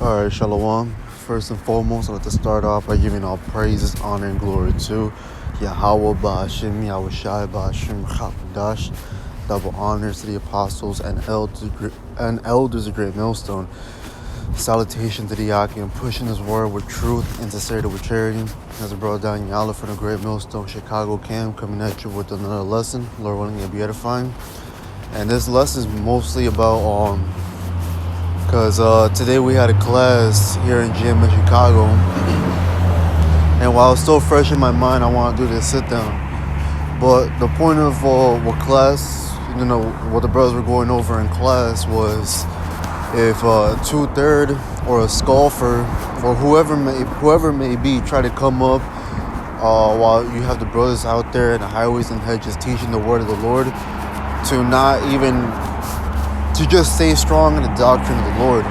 All right, Shalom. First and foremost, I'd like to start off by giving all praises, honor, and glory to Yahweh Ba'ashim, Yahweh Shai Ba'ashim, Chapadash. Double honors to the apostles and elders of Great Millstone. Salutation to the Yaki and pushing his word with truth and sincerity with charity. As a brother down Yala from the Great Millstone Chicago camp, coming at you with another lesson. Lord willing, it'll be edifying. And this lesson is mostly about because today we had a class here in GMS Chicago, and while it's still fresh in my mind, I want to do this sit down. But the point of what class, what the brothers were going over in class was if 2/3 or a scoffer or whoever may be try to come up while you have the brothers out there in the highways and hedges teaching the word of the Lord, to just stay strong in the doctrine of the Lord,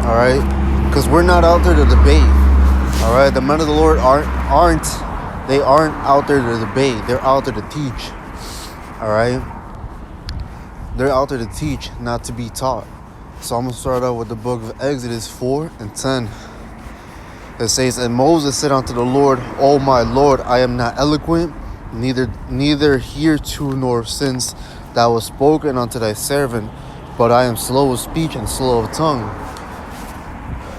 all right? Because we're not out there to debate, all right? The men of the Lord aren't out there to debate. They're out there to teach, all right? They're out there to teach, not to be taught. So I'm going to start out with the book of Exodus 4 and 10. It says, "And Moses said unto the Lord, O my Lord, I am not eloquent, neither hereto nor since thou hast spoken unto thy servant, but I am slow of speech and slow of tongue."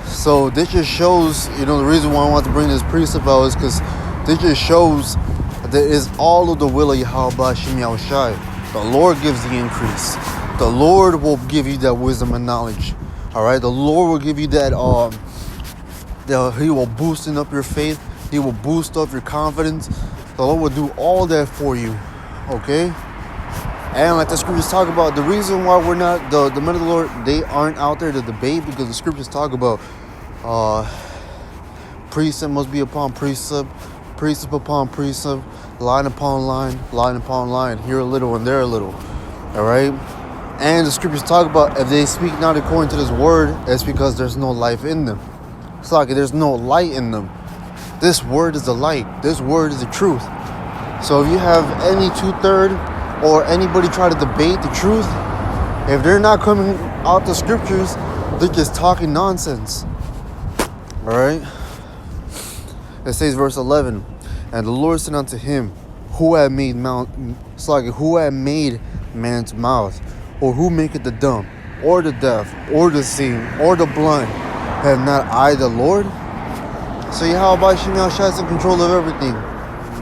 So this just shows, the reason why I want to bring this precept out is because this just shows that it is all of the will of Yahweh Ba'ashim Yahweh Shai. The Lord gives the increase. The Lord will give you that wisdom and knowledge. All right? The Lord will give you that, He will boost up your faith. He will boost up your confidence. The Lord will do all that for you. Okay? And like the scriptures talk about, the reason why we're not, the men of the Lord, they aren't out there to debate, because the scriptures talk about precept must be upon precept, precept upon precept, line upon line, line upon line, here a little and there a little, all right? And the scriptures talk about if they speak not according to this word, it's because there's no life in them. It's like there's no light in them. This word is the light. This word is the truth. So if you have any 2/3 or anybody try to debate the truth, if they're not coming out the scriptures, they're just talking nonsense. All right? It says verse 11, "And the Lord said unto him, who had made man's mouth, or who maketh the dumb, or the deaf, or the seeing, or the blind? Have not I the Lord?" So Yahweh Ba'ashim Yahweh Shai is in control of everything.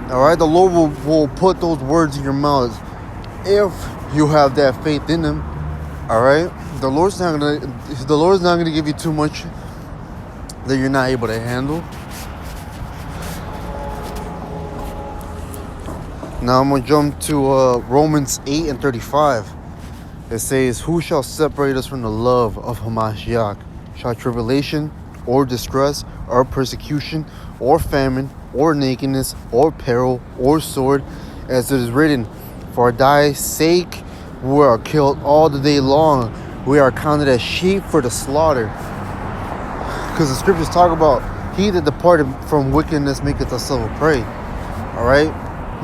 All right? The Lord will put those words in your mouth if you have that faith in Him. All right? The Lord's not gonna give you too much that you're not able to handle. Now I'm gonna jump to Romans 8 and 35. It says, "Who shall separate us from the love of Hamashiach? Shall tribulation, or distress, or persecution, or famine, or nakedness, or peril, or sword? As it is written, for thy sake we are killed all the day long. We are counted as sheep for the slaughter." Because the scriptures talk about, "He that departed from wickedness maketh himself a prey." All right?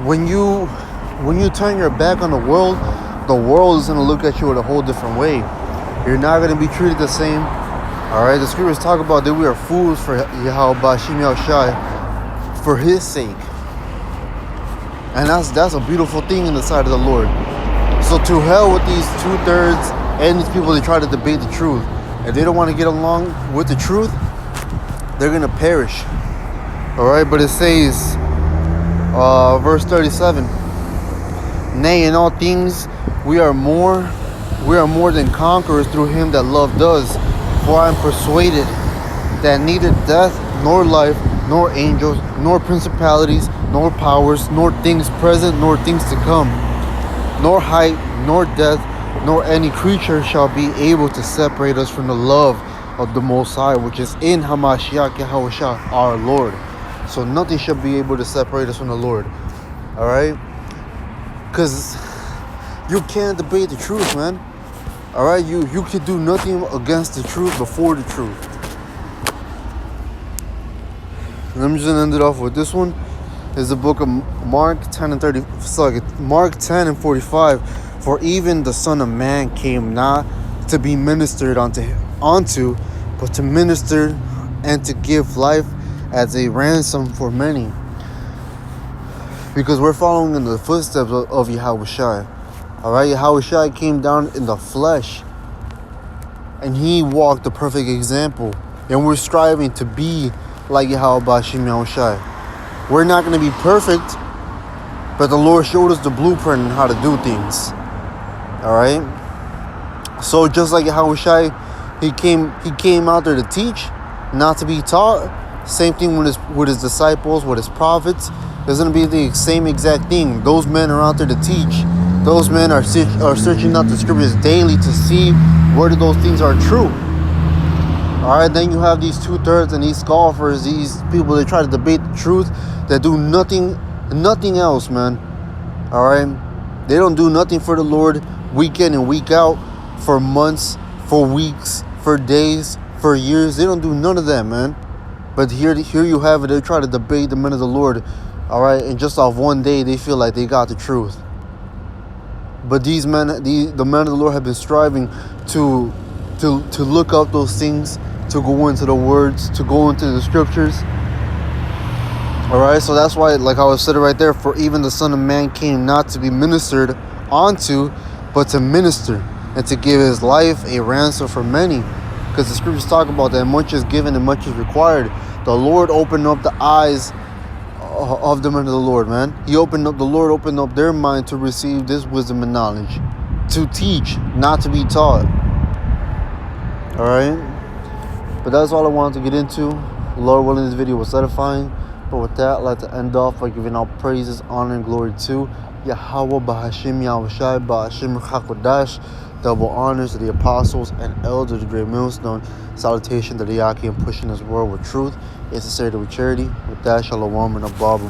When you turn your back on the world is going to look at you in a whole different way. You're not going to be treated the same. All right? The scriptures talk about that we are fools for Yahweh Ba'ashim Yahweh Shai, for His sake. And that's a beautiful thing in the sight of the Lord. So to hell with these 2/3 and these people that try to debate the truth. If they don't want to get along with the truth, they're going to perish. All right? But it says, verse 37, "Nay, in all things we are more than conquerors through Him that loved us. For I am persuaded that neither death, nor life, nor angels, nor principalities, nor powers, nor things present, nor things to come, nor height, nor depth, nor any creature shall be able to separate us from the love of the Most High, which is in Hamashiach Yahweh Shai, our Lord." So nothing shall be able to separate us from the Lord. All right? Because you can't debate the truth, man. All right? You can do nothing against the truth before the truth. And I'm just going to end it off with this one. It's the book of Mark 10 and 45. "For even the Son of Man came not to be ministered unto, but to minister and to give life as a ransom for many. Because we're following in the footsteps of Yahushua. Alright, Yahushua came down in the flesh, and he walked the perfect example. And we're striving to be like Yahushua. We're not going to be perfect, but the Lord showed us the blueprint on how to do things. Alright? So just like Yahushua, he came out there to teach, not to be taught. Same thing with his disciples, with his prophets. It's going to be the same exact thing. Those men are out there to teach. Those men are searching out the scriptures daily to see whether those things are true. Alright, then you have these two-thirds and these scoffers, these people that try to debate the truth, that do nothing else, man. Alright? They don't do nothing for the Lord week in and week out, for months, for weeks, for days, for years. They don't do none of that, man. But here you have it. They try to debate the men of the Lord. Alright? And just off one day, they feel like they got the truth. But these men, the men of the Lord have been striving to look up those things, to go into the words, to go into the scriptures. Alright, so that's why, like I was said right there, for even the Son of Man came not to be ministered onto, but to minister and to give his life a ransom for many. Because the scriptures talk about that much is given and much is required. The Lord opened up the eyes of the men of the Lord, man. The Lord opened up their mind to receive this wisdom and knowledge, to teach, not to be taught. Alright, but that's all I wanted to get into. Lord willing, this video was edifying. But with that, I'd like to end off by giving all praises, honor, and glory to Yahweh Bahashim Yahushai Bahashim Chakodash. Double honors to the apostles and elders of the great millstone. Salutation to the Yaki and pushing this world with truth. It's sincerity with charity. With that, shalom and above.